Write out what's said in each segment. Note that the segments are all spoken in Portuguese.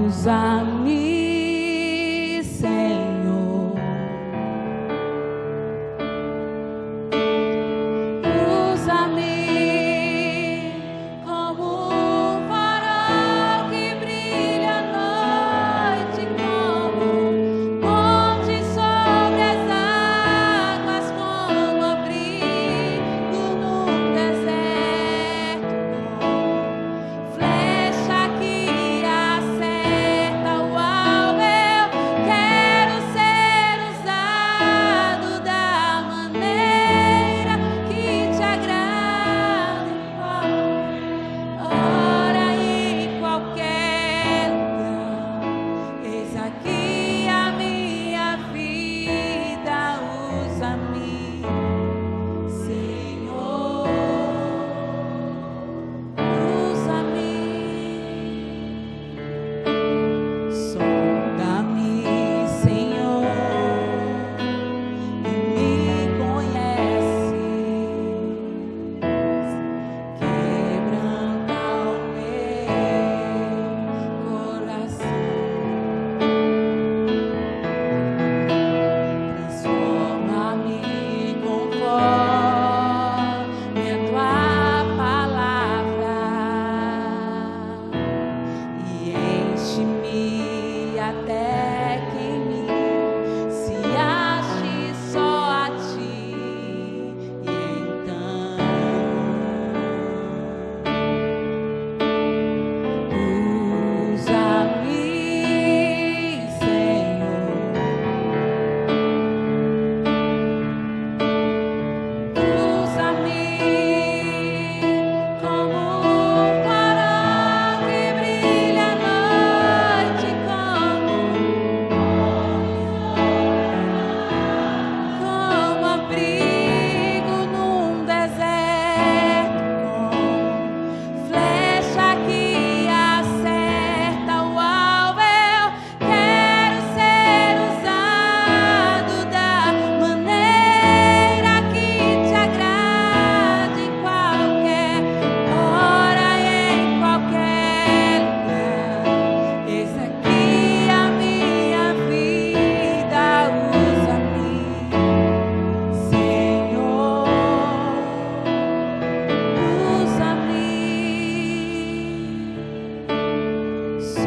Usa-me, Senhor. Usa-me como um farol que brilha à noite, como ponte sobre as águas, como abrigo num deserto, flecha que acerta o alvo. Eu quero ser usado da maneira que te agrada, em qualquer hora e em qualquer lugar. Eis aqui a minha vida, usa-me, Senhor. Usa-me, sonda-me, Senhor, e me conheces, quebranta o meu coração, transforma-me conforme a tua palavra e enche-me até que em mim se ache só a ti. E então usa-me, Senhor. Usa-me como um farol que brilha à noite, como abrigo num deserto, como flecha que acerta o alvo. Eu quero ser usado da maneira que te agrade, em qualquer hora e em qualquer lugar. Eis aqui a minha vida, usa-me, Senhor. Usa-me,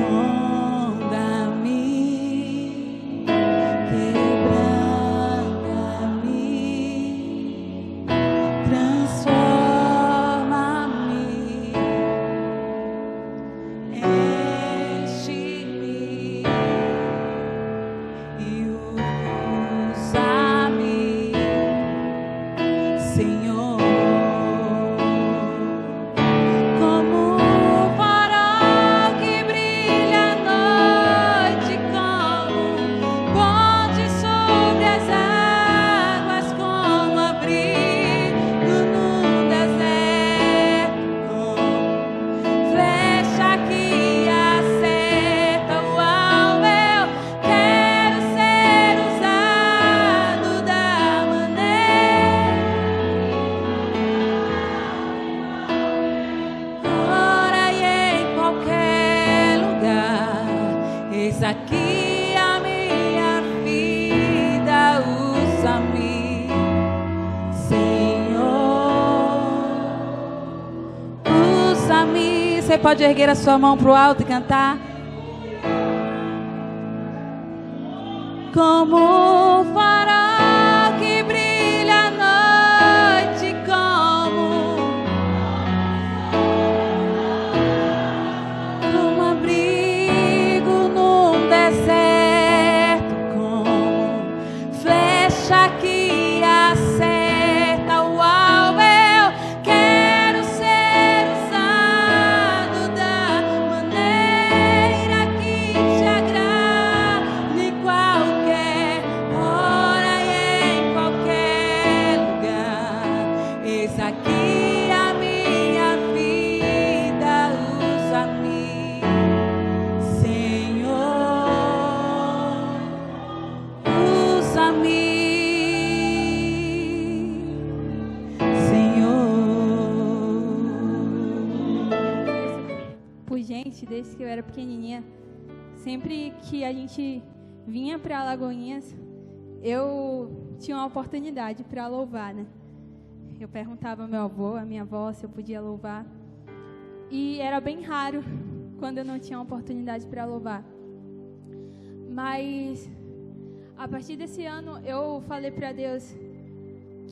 sonda-me, quebranta-me, transforma-me, enche-me e usa-me, Senhor, como um farol que brilha à noite, como ponte sobre as águas, como abrigo num deserto, como flecha que acerta o alvo. Eu quero ser usado da maneira, hora e em qualquer lugar. Eis aqui a minha vida, usa-me, Senhor. Usa-me. Você pode erguer a sua mão para o alto e cantar. Como um farol que brilha à noite, como abrigo num deserto, como flecha que acerta o alvo. Eu quero ser usado da maneira que te agrada, em qualquer hora antigamente, desde que eu era pequenininha, sempre que a gente vinha para Alagoinhas, eu tinha uma oportunidade para louvar, né? Eu perguntava ao meu avô, à minha avó, se eu podia louvar. E era bem raro quando eu não tinha uma oportunidade para louvar. Mas, a partir desse ano, eu falei para Deus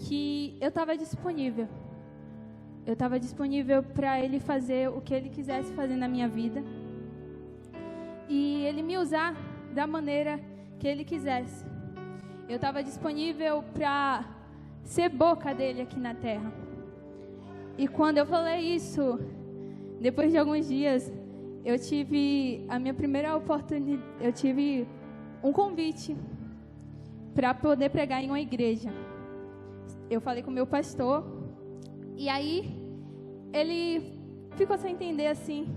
que eu estava disponível. Eu estava disponível para Ele fazer o que Ele quisesse fazer na minha vida. E Ele me usar da maneira que Ele quisesse. Eu estava disponível para ser boca dEle aqui na terra. E quando eu falei isso, depois de alguns dias, eu tive a minha primeira oportunidade, eu tive um convite para poder pregar em uma igreja. Eu falei com o meu pastor, e aí ele ficou sem entender assim.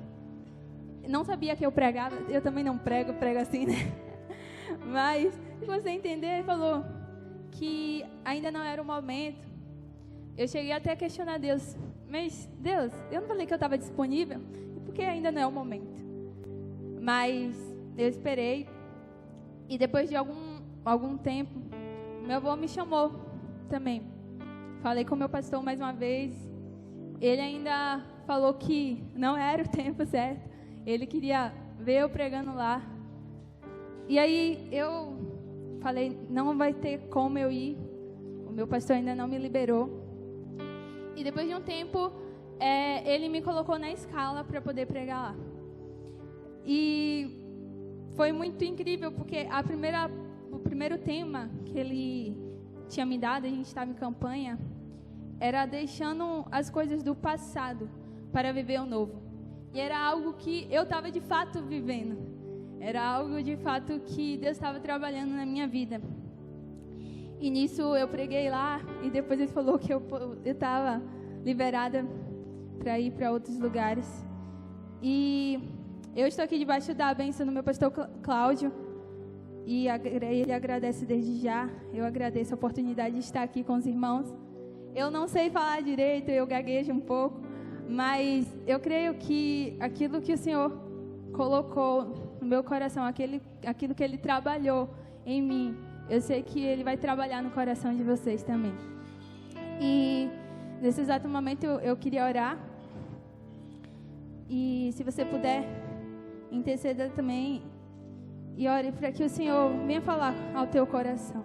Não sabia que eu pregava, eu também não prego assim, né? Mas ficou sem entender e falou que ainda não era o momento. Eu cheguei até a questionar Deus, mas Deus, eu não falei que eu estava disponível? E por que ainda não é o momento? Mas eu esperei, e depois de algum tempo, meu avô me chamou também. Falei com o meu pastor mais uma vez. Ele ainda falou que não era o tempo certo. Ele queria ver eu pregando lá. E aí eu falei, não vai ter como eu ir. O meu pastor ainda não me liberou. E depois de um tempo, ele me colocou na escala para poder pregar lá. E foi muito incrível, porque o primeiro tema que ele tinha me dado, a gente estava em campanha, era deixando as coisas do passado para viver o novo. E era algo que eu estava de fato vivendo. Era algo de fato que Deus estava trabalhando na minha vida. E nisso eu preguei lá, e depois ele falou que eu estava liberada para ir para outros lugares. E eu estou aqui debaixo da bênção do meu pastor Cláudio, e ele agradece desde já. Eu agradeço a oportunidade de estar aqui com os irmãos. Eu não sei falar direito, eu gaguejo um pouco, mas eu creio que aquilo que o Senhor colocou no meu coração, aquilo que Ele trabalhou em mim, eu sei que Ele vai trabalhar no coração de vocês também. E nesse exato momento eu queria orar. E se você puder, interceda também e ore para que o Senhor venha falar ao teu coração.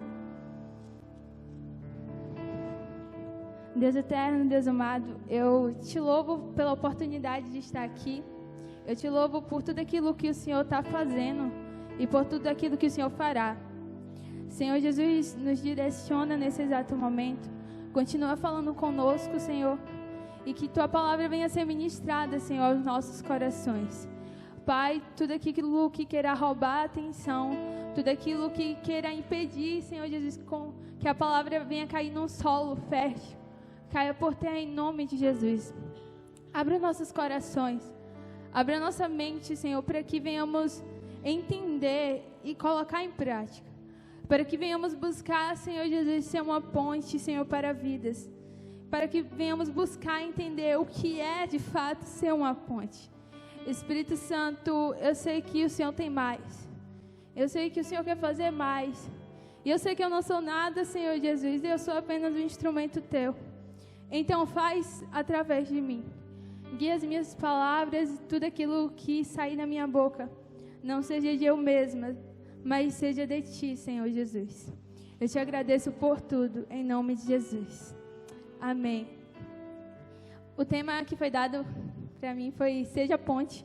Deus eterno, Deus amado, eu te louvo pela oportunidade de estar aqui. Eu te louvo por tudo aquilo que o Senhor está fazendo e por tudo aquilo que o Senhor fará. Senhor Jesus, nos direciona nesse exato momento. Continua falando conosco, Senhor, e que Tua palavra venha ser ministrada, Senhor, aos nossos corações. Pai, tudo aquilo que queira roubar a atenção, tudo aquilo que queira impedir, Senhor Jesus, que a palavra venha cair num solo fértil, caia por terra em nome de Jesus. Abra nossos corações, abra nossa mente, Senhor, para que venhamos entender e colocar em prática. Para que venhamos buscar, Senhor Jesus, ser uma ponte, Senhor, para vidas. Para que venhamos buscar entender o que é, de fato, ser uma ponte. Espírito Santo, eu sei que o Senhor tem mais. Eu sei que o Senhor quer fazer mais. E eu sei que eu não sou nada, Senhor Jesus, e eu sou apenas um instrumento Teu. Então faz através de mim. Guia as minhas palavras e tudo aquilo que sair da minha boca. Não seja de eu mesma, mas seja de Ti, Senhor Jesus. Eu te agradeço por tudo, em nome de Jesus. Amém. O tema que foi dado para mim foi Seja Ponte.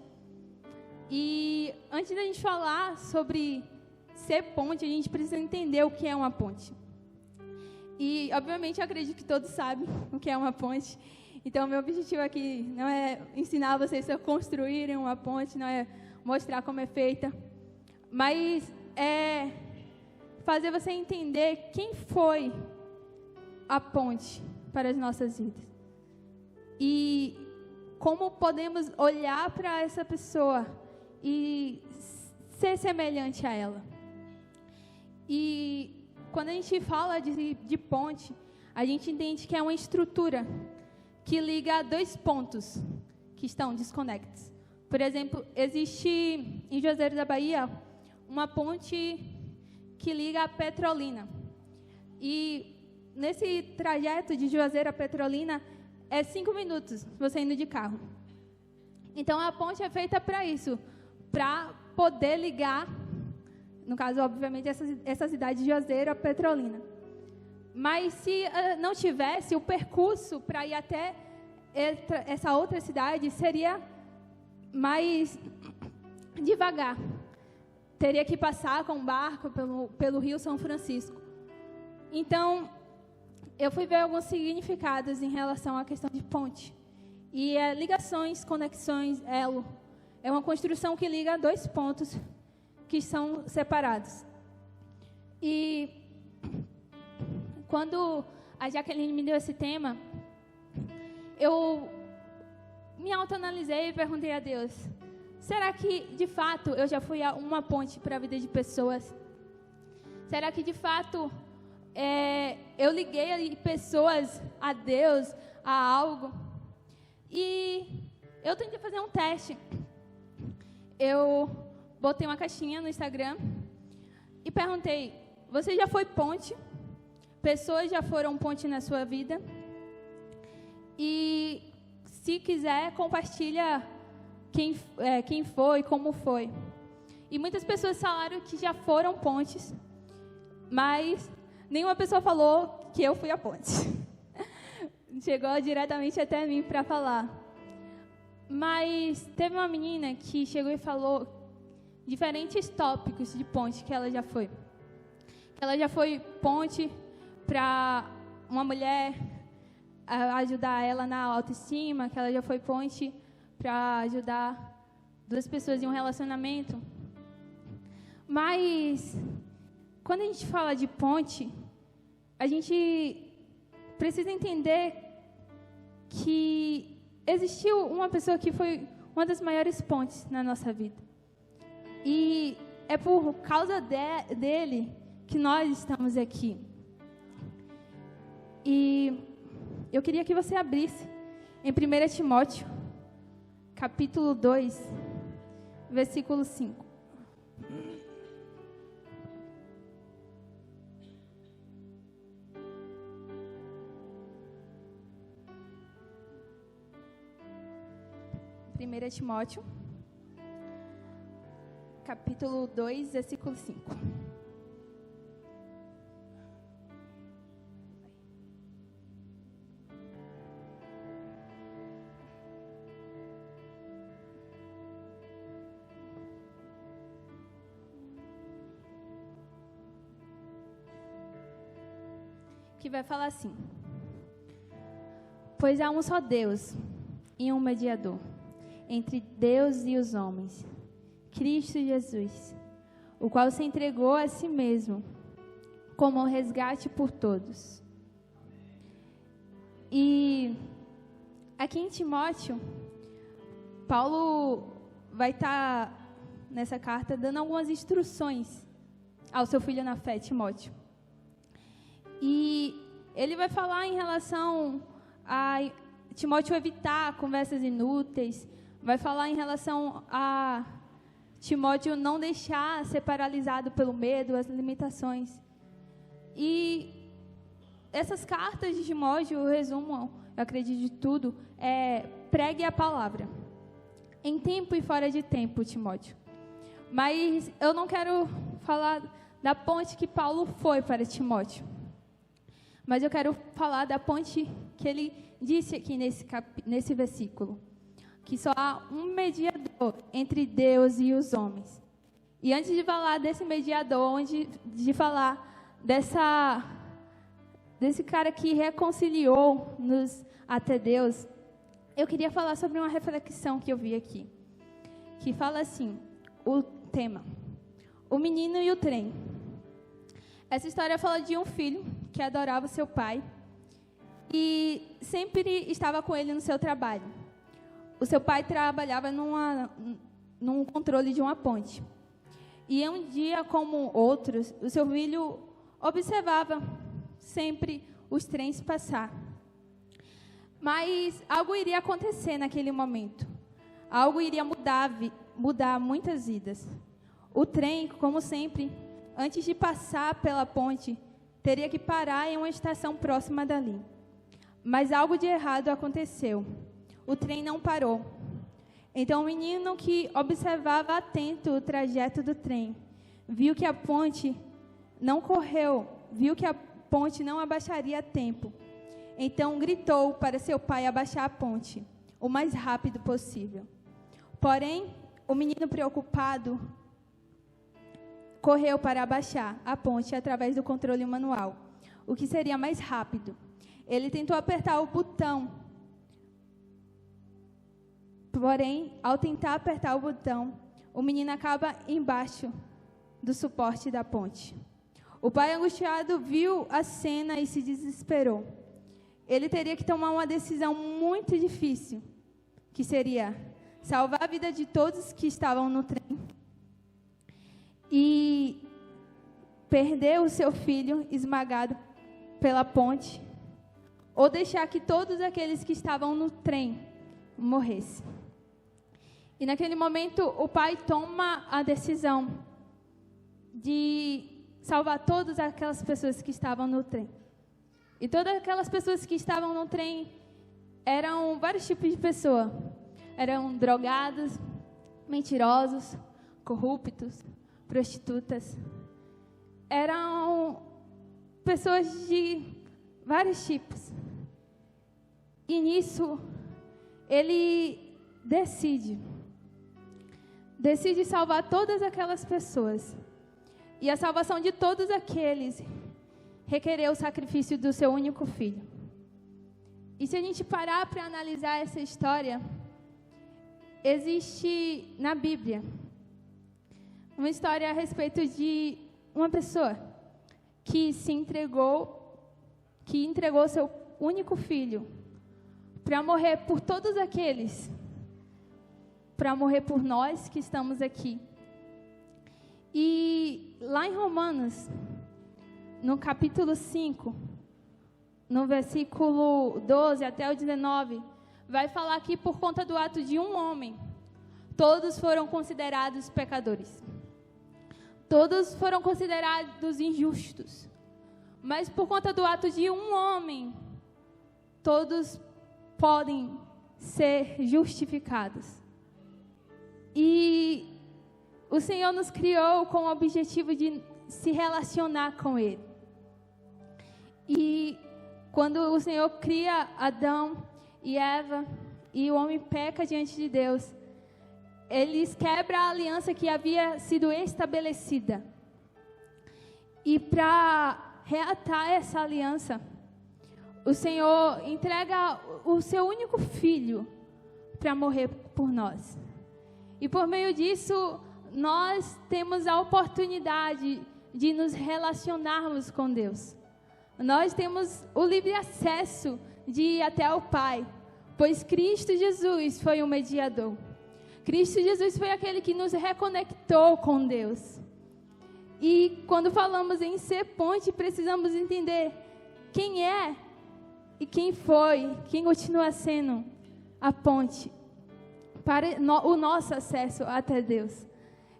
E antes da gente falar sobre ser ponte, a gente precisa entender o que é uma ponte. E, obviamente, eu acredito que todos sabem o que é uma ponte. Então, meu objetivo aqui não é ensinar vocês a construírem uma ponte, não é mostrar como é feita, mas é fazer você entender quem foi a ponte para as nossas vidas. E como podemos olhar para essa pessoa e ser semelhante a ela. E quando a gente fala de ponte, a gente entende que é uma estrutura que liga dois pontos que estão desconectados. Por exemplo, existe em Juazeiro da Bahia uma ponte que liga a Petrolina. E nesse trajeto de Juazeiro a Petrolina é 5 minutos você indo de carro. Então a ponte é feita para isso, para poder ligar, no caso, obviamente, essa cidade de Juazeiro a Petrolina. Mas se não tivesse, o percurso para ir até essa outra cidade seria mais devagar. Teria que passar com um barco pelo Rio São Francisco. Então, eu fui ver alguns significados em relação à questão de ponte. E ligações, conexões, elo. É uma construção que liga dois pontos que são separados. E quando a Jaqueline me deu esse tema, eu me autoanalisei e perguntei a Deus: será que, de fato, eu já fui uma ponte para a vida de pessoas? Será que, de fato, eu liguei pessoas a Deus, a algo? E eu tentei fazer um teste. Eu botei uma caixinha no Instagram e perguntei: você já foi ponte? Pessoas já foram ponte na sua vida? E, se quiser, compartilha quem foi, como foi. E muitas pessoas falaram que já foram pontes, mas nenhuma pessoa falou que eu fui a ponte. Chegou diretamente até mim para falar. Mas teve uma menina que chegou e falou diferentes tópicos de ponte que ela já foi. Ela já foi ponte para uma mulher, ajudar ela na autoestima, que ela já foi ponte para ajudar duas pessoas em um relacionamento. Mas, quando a gente fala de ponte, a gente precisa entender que existiu uma pessoa que foi uma das maiores pontes na nossa vida. E é por causa dele que nós estamos aqui. E eu queria que você abrisse em 1 Timóteo, capítulo 2, versículo 5. Primeira Timóteo, capítulo 2, versículo 5. Que vai falar assim: pois há um só Deus e um mediador entre Deus e os homens, Cristo Jesus, o qual se entregou a si mesmo como um resgate por todos. E aqui em Timóteo, Paulo vai estar nessa carta dando algumas instruções ao seu filho na fé, Timóteo. E ele vai falar em relação a Timóteo evitar conversas inúteis, vai falar em relação a Timóteo não deixar ser paralisado pelo medo, as limitações. E essas cartas de Timóteo, o resumo, eu acredito de tudo, pregue a palavra. Em tempo e fora de tempo, Timóteo. Mas eu não quero falar da ponte que Paulo foi para Timóteo. Mas eu quero falar da ponte que ele disse aqui nesse versículo. Que só há um mediador entre Deus e os homens. E antes de falar desse mediador, de falar desse cara que reconciliou-nos até Deus, eu queria falar sobre uma reflexão que eu vi aqui. Que fala assim, o tema: o menino e o trem. Essa história fala de um filho que adorava seu pai e sempre estava com ele no seu trabalho. O seu pai trabalhava num controle de uma ponte. E um dia, como outros, o seu filho observava sempre os trens passar. Mas algo iria acontecer naquele momento. algo iria mudar muitas vidas. O trem, como sempre, antes de passar pela ponte, teria que parar em uma estação próxima dali. Mas algo de errado aconteceu. O trem não parou. Então o menino, que observava atento o trajeto do trem, viu que a ponte não correu, viu que a ponte não abaixaria a tempo. Então gritou para seu pai abaixar a ponte o mais rápido possível. Porém, o menino, preocupado, correu para abaixar a ponte através do controle manual, o que seria mais rápido. Ele tentou apertar o botão, porém, ao tentar apertar o botão, o menino acaba embaixo do suporte da ponte. O pai, angustiado, viu a cena e se desesperou. Ele teria que tomar uma decisão muito difícil, que seria salvar a vida de todos que estavam no trem e perder o seu filho esmagado pela ponte, ou deixar que todos aqueles que estavam no trem morressem. E naquele momento o pai toma a decisão de salvar todas aquelas pessoas que estavam no trem. E todas aquelas pessoas que estavam no trem eram vários tipos de pessoas. Eram drogados, mentirosos, corruptos, prostitutas. Eram pessoas de vários tipos. E nisso, ele decide salvar todas aquelas pessoas. E a salvação de todos aqueles requereu o sacrifício do seu único filho. E se a gente parar para analisar essa história, existe na Bíblia uma história a respeito de uma pessoa que entregou seu único filho para morrer por todos aqueles, para morrer por nós que estamos aqui. E lá em Romanos, no capítulo 5, no versículo 12 até o 19, vai falar que por conta do ato de um homem, todos foram considerados pecadores. Todos foram considerados injustos. Mas por conta do ato de um homem, todos podem ser justificados. E o Senhor nos criou com o objetivo de se relacionar com Ele. E quando o Senhor cria Adão e Eva, e o homem peca diante de Deus, eles quebram a aliança que havia sido estabelecida. E para reatar essa aliança, o Senhor entrega o seu único filho para morrer por nós. E por meio disso, nós temos a oportunidade de nos relacionarmos com Deus. Nós temos o livre acesso de ir até o Pai, pois Cristo Jesus foi o mediador. Cristo Jesus foi aquele que nos reconectou com Deus. E quando falamos em ser ponte, precisamos entender quem é e quem foi, quem continua sendo a ponte para o nosso acesso até Deus.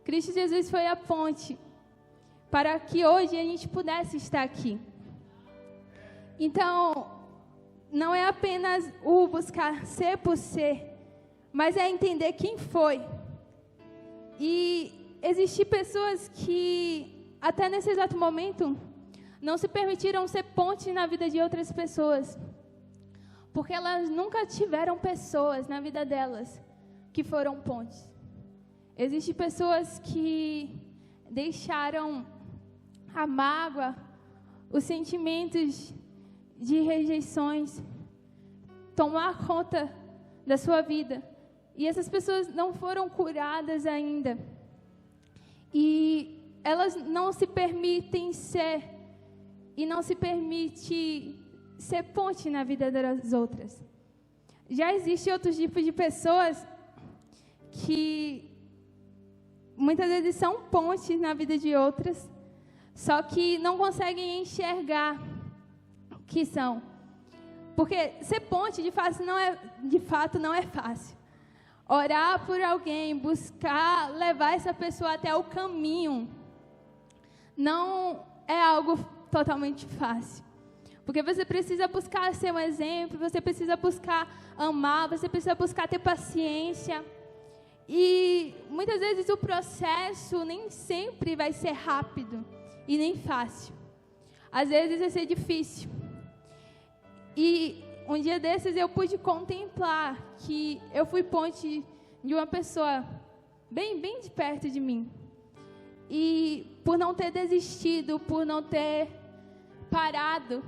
Cristo Jesus foi a ponte para que hoje a gente pudesse estar aqui. Então, não é apenas o buscar ser por ser, mas é entender quem foi. E existem pessoas que, até nesse exato momento, não se permitiram ser ponte na vida de outras pessoas, porque elas nunca tiveram pessoas na vida delas que foram pontes. Existem pessoas que deixaram a mágoa, os sentimentos de rejeições tomar conta da sua vida. E essas pessoas não foram curadas ainda. E elas não se permitem ser, e não se permite ser ponte na vida das outras. Já existem outros tipos de pessoas que muitas vezes são pontes na vida de outras, só que não conseguem enxergar que são. Porque ser ponte, de fato, não é fácil. orar por alguém, buscar levar essa pessoa até o caminho, não é algo totalmente fácil. Porque você precisa buscar ser um exemplo, você precisa buscar amar, você precisa buscar ter paciência. E muitas vezes o processo nem sempre vai ser rápido e nem fácil. Às vezes vai ser difícil. E um dia desses eu pude contemplar que eu fui ponte de uma pessoa bem de perto de mim. E por não ter desistido, por não ter parado,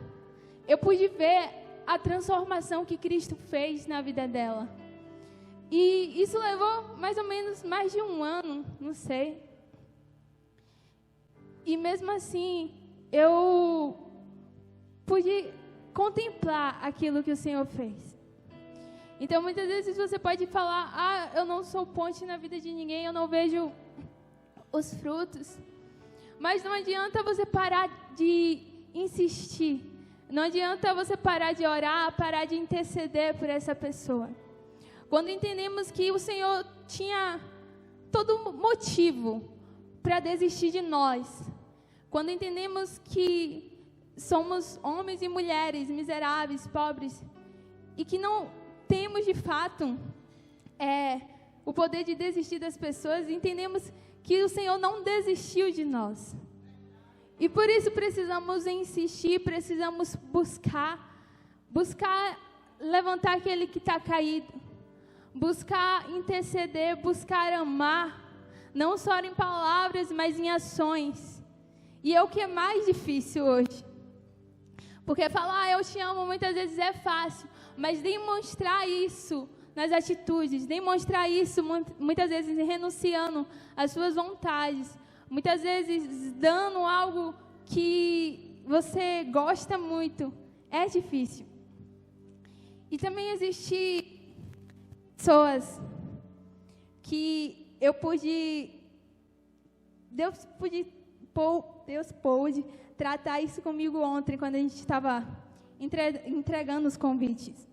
eu pude ver a transformação que Cristo fez na vida dela. E isso levou mais ou menos mais de um ano, não sei. E mesmo assim, eu pude contemplar aquilo que o Senhor fez. Então, muitas vezes você pode falar, eu não sou ponte na vida de ninguém, eu não vejo os frutos. Mas não adianta você parar de insistir. Não adianta você parar de orar, parar de interceder por essa pessoa. Quando entendemos que o Senhor tinha todo motivo para desistir de nós. Quando entendemos que somos homens e mulheres miseráveis, pobres, e que não temos de fato o poder de desistir das pessoas, entendemos que o Senhor não desistiu de nós. E por isso precisamos insistir, precisamos buscar levantar aquele que está caído, buscar interceder, buscar amar, não só em palavras, mas em ações. E é o que é mais difícil hoje. Porque falar eu te amo muitas vezes é fácil, mas demonstrar isso nas atitudes, demonstrar isso muitas vezes renunciando às suas vontades, muitas vezes dando algo que você gosta muito, é difícil. E também existem pessoas que Deus pôde tratar isso comigo ontem, quando a gente estava entregando os convites.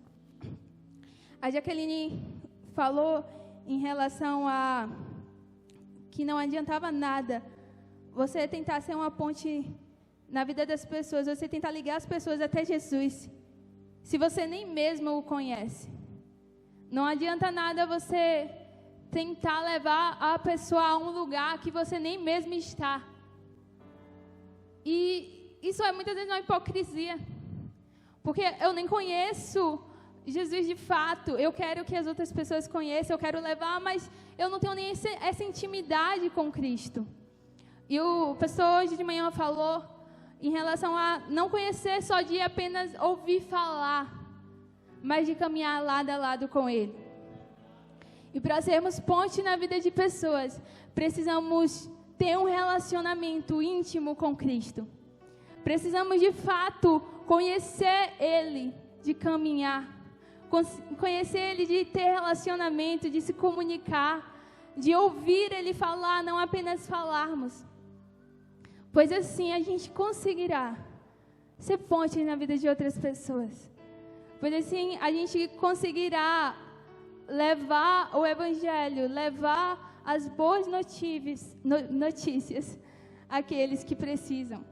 A Jaqueline falou em relação a que não adiantava nada você tentar ser uma ponte na vida das pessoas, você tentar ligar as pessoas até Jesus, se você nem mesmo o conhece. Não adianta nada você tentar levar a pessoa a um lugar que você nem mesmo está. E isso é muitas vezes uma hipocrisia, porque eu nem conheço Jesus de fato, eu quero que as outras pessoas conheçam, eu quero levar, mas eu não tenho nem essa intimidade com Cristo. E o pastor hoje de manhã falou em relação a não conhecer só de apenas ouvir falar, mas de caminhar lado a lado com Ele. E para sermos ponte na vida de pessoas, precisamos ter um relacionamento íntimo com Cristo. Precisamos de fato conhecer Ele, de caminhar, conhecer Ele, de ter relacionamento, de se comunicar, de ouvir Ele falar, não apenas falarmos. Pois assim a gente conseguirá ser ponte na vida de outras pessoas. Pois assim a gente conseguirá levar o Evangelho, levar as boas notícias àqueles que precisam.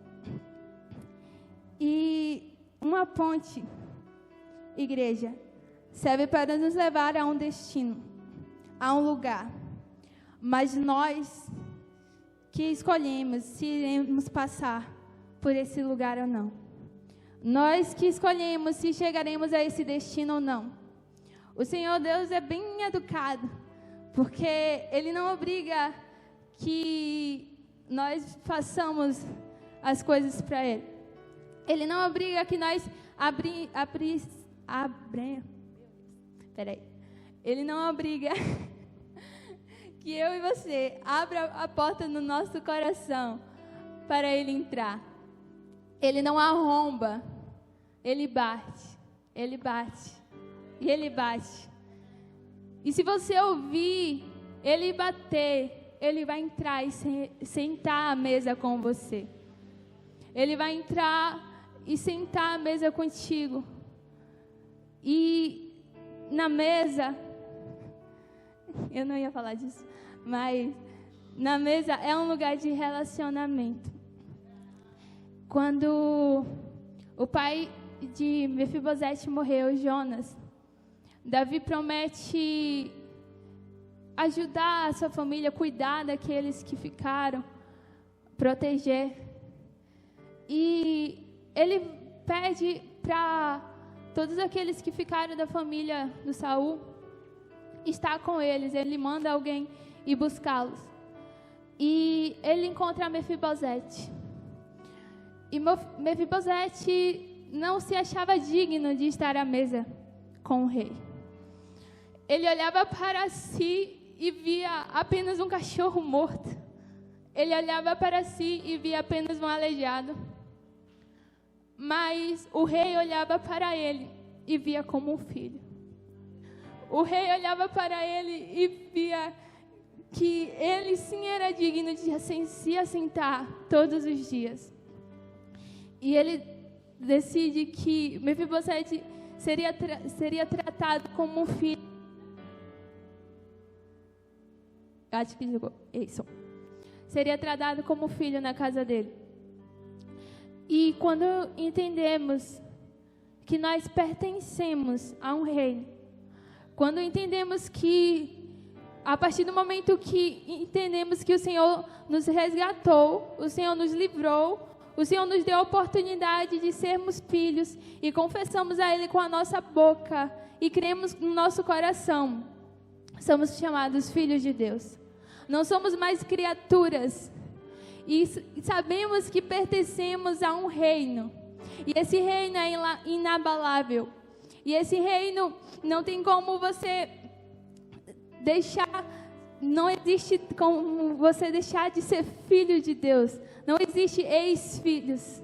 E uma ponte, igreja, serve para nos levar a um destino, a um lugar. Mas nós que escolhemos se iremos passar por esse lugar ou não. Nós que escolhemos se chegaremos a esse destino ou não. O Senhor Deus é bem educado, porque Ele não obriga que nós façamos as coisas para Ele. Ele não obriga que nós Ele não obriga que eu e você abra a porta no nosso coração para Ele entrar. Ele não arromba, Ele bate e Ele bate. E se você ouvir Ele bater, Ele vai entrar e sentar à mesa com você. Ele vai entrar e sentar à mesa contigo. E na mesa, eu não ia falar disso, mas na mesa é um lugar de relacionamento. Quando o pai de Mefibosete morreu, Jonas, Davi promete ajudar a sua família, cuidar daqueles que ficaram, proteger. E ele pede para todos aqueles que ficaram da família do Saul estar com eles. Ele manda alguém ir buscá-los. E ele encontra Mefibosete. E Mefibosete não se achava digno de estar à mesa com o rei. Ele olhava para si e via apenas um cachorro morto. Ele olhava para si e via apenas um aleijado. Mas o rei olhava para ele e via como um filho. O rei olhava para ele e via que ele sim era digno de se assentar todos os dias. E ele decide que Mefibosete seria tratado como um filho. Acho que jogou isso. Seria tratado como filho na casa dele. E quando entendemos que nós pertencemos a um reino, quando entendemos que, a partir do momento que entendemos que o Senhor nos resgatou, o Senhor nos livrou, o Senhor nos deu a oportunidade de sermos filhos e confessamos a Ele com a nossa boca e cremos no nosso coração, somos chamados filhos de Deus. Não somos mais criaturas. E sabemos que pertencemos a um reino. E esse reino é inabalável. E esse reino não tem como você deixar... Não existe como você deixar de ser filho de Deus. Não existe ex-filhos.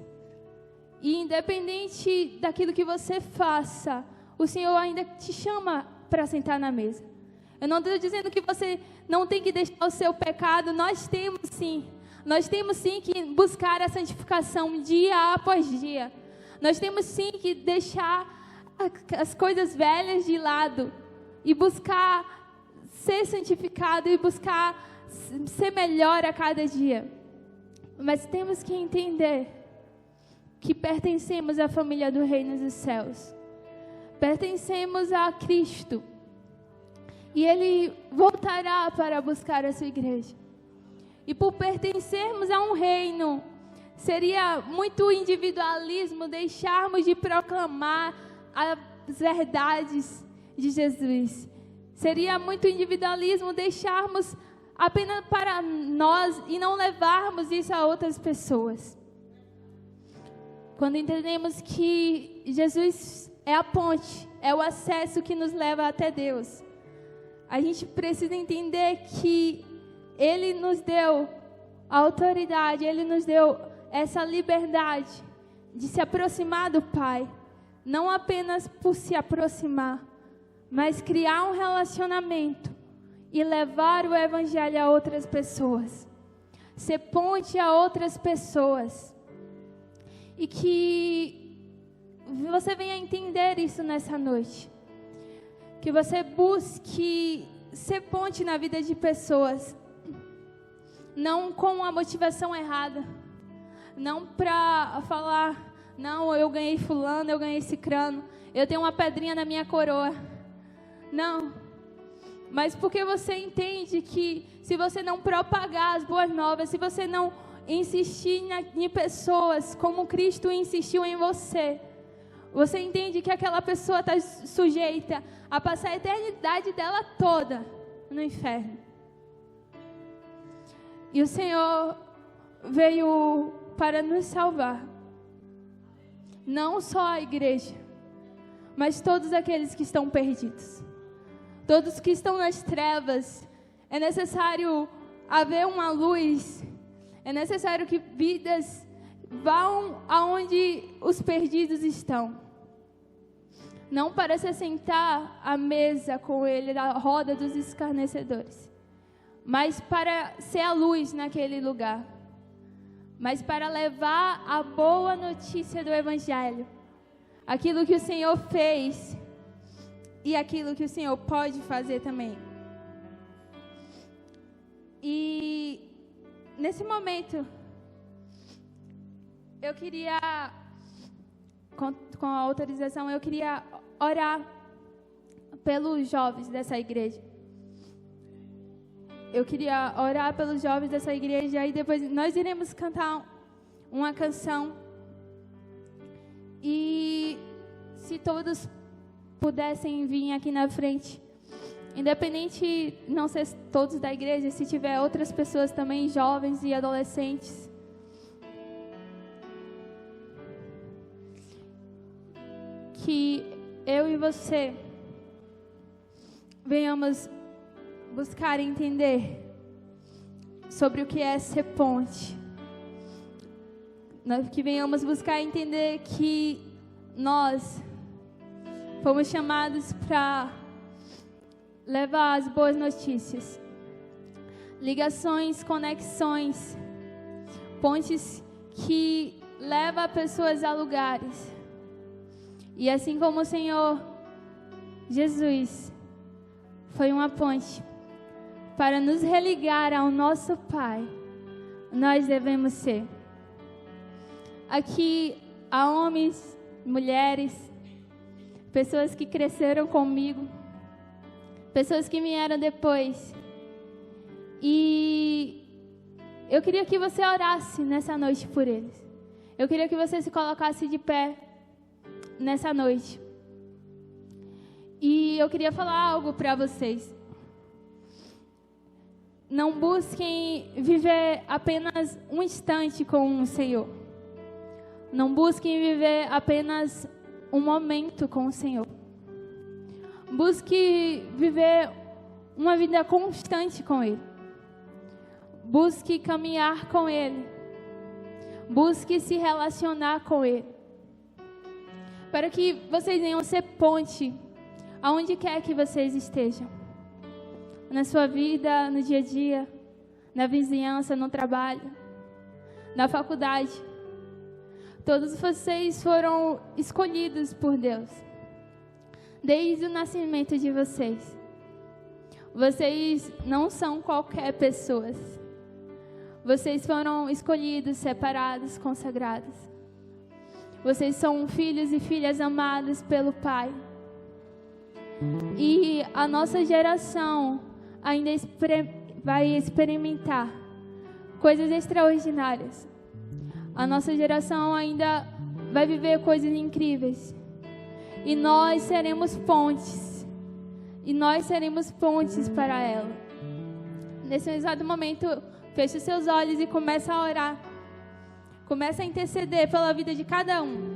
E independente daquilo que você faça, o Senhor ainda te chama para sentar na mesa. Eu não estou dizendo que você não tem que deixar o seu pecado. Nós temos sim. Nós temos sim que buscar a santificação dia após dia. Nós temos sim que deixar as coisas velhas de lado e buscar ser santificado e buscar ser melhor a cada dia. Mas temos que entender que pertencemos à família do Reino dos Céus. Pertencemos a Cristo. E Ele voltará para buscar a sua igreja. E por pertencermos a um reino, seria muito individualismo deixarmos de proclamar as verdades de Jesus. Seria muito individualismo deixarmos apenas para nós e não levarmos isso a outras pessoas. Quando entendemos que Jesus é a ponte, é o acesso que nos leva até Deus, a gente precisa entender que Ele nos deu a autoridade, Ele nos deu essa liberdade de se aproximar do Pai. Não apenas por se aproximar, mas criar um relacionamento e levar o Evangelho a outras pessoas. Ser ponte a outras pessoas. E que você venha entender isso nessa noite. Que você busque ser ponte na vida de pessoas. Não com a motivação errada. Não para falar, não, eu ganhei fulano, eu ganhei cicrano, eu tenho uma pedrinha na minha coroa. Não. Mas porque você entende que se você não propagar as boas novas, se você não insistir em pessoas como Cristo insistiu em você, você entende que aquela pessoa está sujeita a passar a eternidade dela toda no inferno. E o Senhor veio para nos salvar. Não só a igreja, mas todos aqueles que estão perdidos. Todos que estão nas trevas. É necessário haver uma luz. É necessário que vidas vão aonde os perdidos estão. Não para se sentar à mesa com Ele, na roda dos escarnecedores, mas para ser a luz naquele lugar. Mas para levar a boa notícia do Evangelho. Aquilo que o Senhor fez e aquilo que o Senhor pode fazer também. nesse momento, eu queria, com a autorização, eu queria orar pelos jovens dessa igreja. Eu queria orar pelos jovens dessa igreja e depois nós iremos cantar uma canção. E se todos pudessem vir aqui na frente, independente não ser todos da igreja, se tiver outras pessoas também, jovens e adolescentes, que eu e você venhamos buscar entender sobre o que é ser ponte. Que venhamos buscar entender que nós fomos chamados para levar as boas notícias, ligações, conexões, pontes que levam pessoas a lugares. E assim como o Senhor Jesus foi uma ponte para nos religar ao nosso Pai, nós devemos ser. Aqui há homens, mulheres, pessoas que cresceram comigo, pessoas que vieram depois. E eu queria que você orasse nessa noite por eles. Eu queria que você se colocasse de pé nessa noite. E eu queria falar algo para vocês. Não busquem viver apenas um instante com o Senhor. Não busquem viver apenas um momento com o Senhor. Busque viver uma vida constante com Ele. Busque caminhar com Ele. Busque se relacionar com Ele. Para que vocês venham ser ponte aonde quer que vocês estejam. Na sua vida, no dia a dia, na vizinhança, no trabalho, na faculdade. Todos vocês foram escolhidos por Deus. Desde o nascimento de vocês. Vocês não são qualquer pessoas. Vocês foram escolhidos, separados, consagrados. Vocês são filhos e filhas amados pelo Pai. E a nossa geração ainda vai experimentar coisas extraordinárias. A nossa geração ainda vai viver coisas incríveis. E nós seremos pontes. E nós seremos pontes para ela. Nesse exato momento, feche os seus olhos e comece a orar. Comece a interceder pela vida de cada um.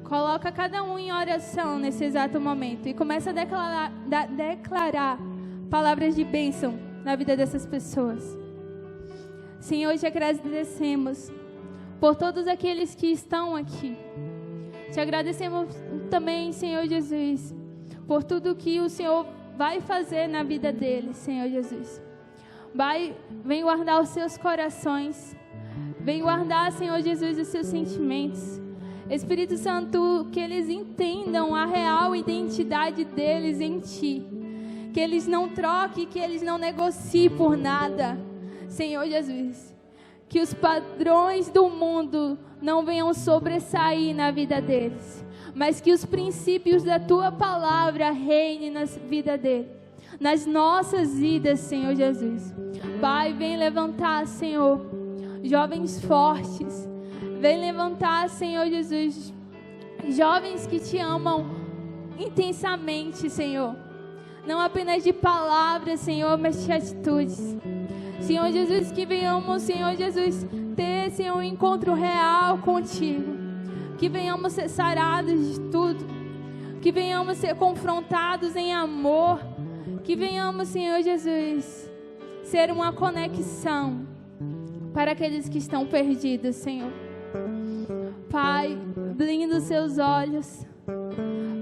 Coloca cada um em oração nesse exato momento. E comece a declarar palavras de bênção na vida dessas pessoas. Senhor, te agradecemos por todos aqueles que estão aqui. Te agradecemos também, Senhor Jesus, por tudo que o Senhor vai fazer na vida deles, Senhor Jesus. Vem guardar os seus corações. Vem guardar, Senhor Jesus, os seus sentimentos. Espírito Santo, que eles entendam a real identidade deles em Ti. Que eles não troquem, que eles não negociem por nada. Senhor Jesus, que os padrões do mundo não venham sobressair na vida deles, mas que os princípios da Tua palavra reinem na vida deles, nas nossas vidas, Senhor Jesus. Pai, vem levantar, Senhor, jovens fortes. Vem levantar, Senhor Jesus, jovens que Te amam intensamente, Senhor. Não apenas de palavras, Senhor, mas de atitudes. Senhor Jesus, que venhamos, Senhor Jesus, ter, Senhor, um encontro real contigo. Que venhamos ser sarados de tudo. Que venhamos ser confrontados em amor. Que venhamos, Senhor Jesus, ser uma conexão para aqueles que estão perdidos, Senhor. Pai, blinda os seus olhos.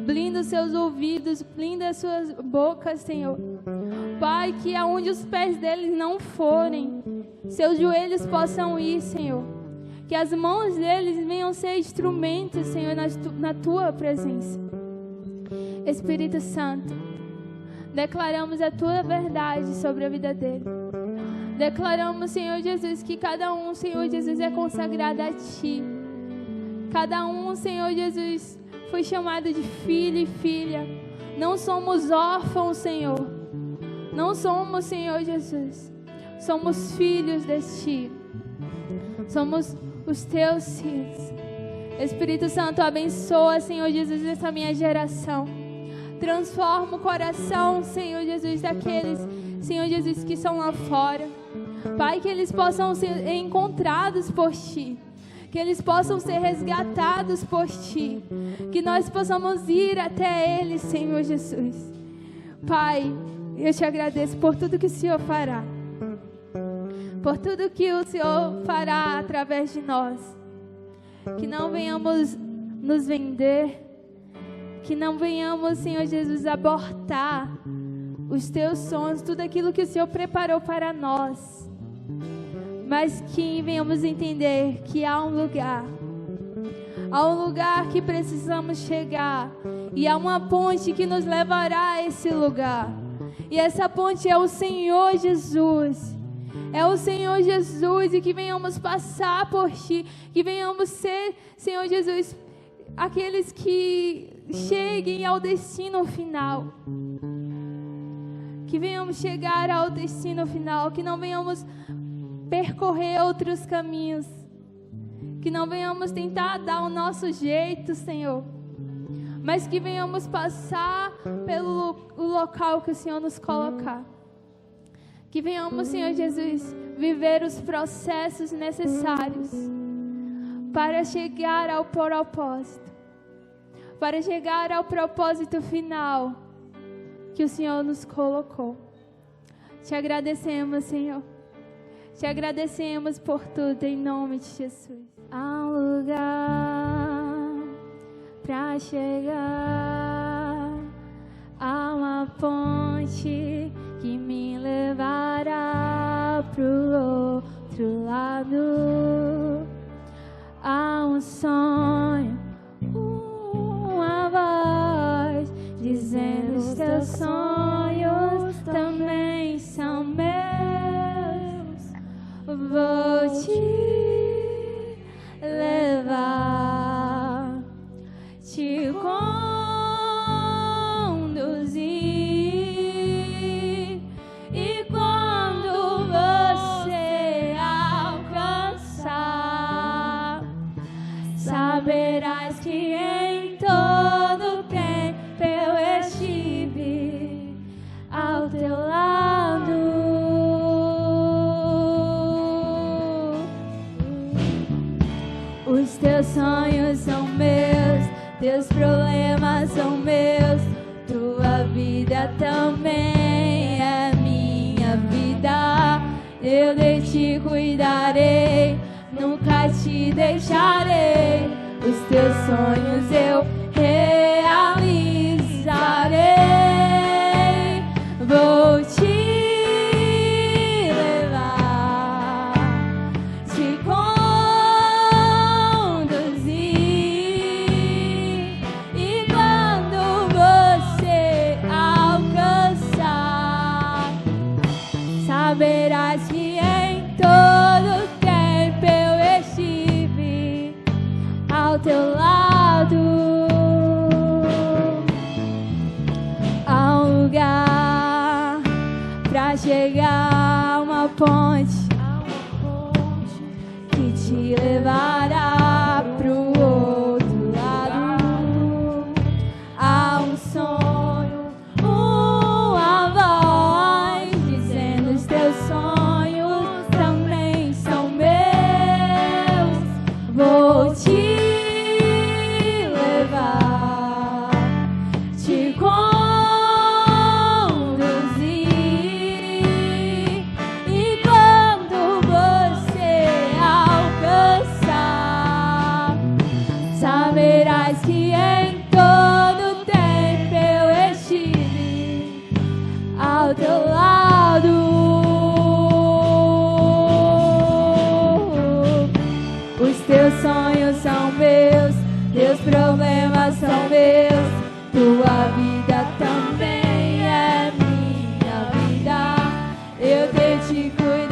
Blinda os seus ouvidos, blinda as suas bocas, Senhor. Pai, que aonde os pés deles não forem, seus joelhos possam ir, Senhor. Que as mãos deles venham ser instrumentos, Senhor, na Tua presença. Espírito Santo, declaramos a Tua verdade sobre a vida dele. Declaramos, Senhor Jesus, que cada um, Senhor Jesus, é consagrado a Ti. Cada um, Senhor Jesus, foi chamado de filho e filha. Não somos órfãos, Senhor. Não somos, Senhor Jesus. Somos filhos de Ti. Somos os Teus filhos. Espírito Santo, abençoa, Senhor Jesus, essa minha geração. Transforma o coração, Senhor Jesus, daqueles, Senhor Jesus, que estão lá fora. Pai, que eles possam ser encontrados por Ti. Que eles possam ser resgatados por Ti. Que nós possamos ir até eles, Senhor Jesus. Pai, eu Te agradeço por tudo que o Senhor fará. Por tudo que o Senhor fará através de nós. Que não venhamos nos vender. Que não venhamos, Senhor Jesus, abortar os Teus sonhos, tudo aquilo que o Senhor preparou para nós. Mas que venhamos entender que há um lugar que precisamos chegar. E há uma ponte que nos levará a esse lugar. E essa ponte é o Senhor Jesus. É o Senhor Jesus, e que venhamos passar por Ti, que venhamos ser, Senhor Jesus, aqueles que cheguem ao destino final. Que venhamos chegar ao destino final, que não venhamos percorrer outros caminhos, que não venhamos tentar dar o nosso jeito, Senhor, mas que venhamos passar pelo local que o Senhor nos colocar. Que venhamos, Senhor Jesus, viver os processos necessários para chegar ao propósito, para chegar ao propósito final que o Senhor nos colocou. Te agradecemos, Senhor. Te agradecemos por tudo, em nome de Jesus. Há um lugar para chegar, há uma ponte que me levará pro outro lado. Há um sonho, uma voz dizendo: os teus sonhos também são meus. Vou te levar, te conduzir, e quando você alcançar, saberás que em todo tempo eu estive ao teu lado. Os teus sonhos são meus, teus problemas são meus, tua vida também é minha vida. Eu de ti cuidarei, nunca te deixarei. Os teus sonhos eu realizarei. Vou te levar, te conduzir, e quando você alcançar, saberás que em todo tempo eu estive ao teu lado. Há um lugar pra chegar, uma ponte que te levará pro outro lado. Há um sonho, uma voz dizendo: os teus sonhos também são meus. Vou te levar, te conduzir, e quando você alcançar, saberás que em todo tempo eu estive ao teu lado. Os teus sonhos são meus, teus problemas são meus, tua vida também é minha vida. Eu de ti cuidarei,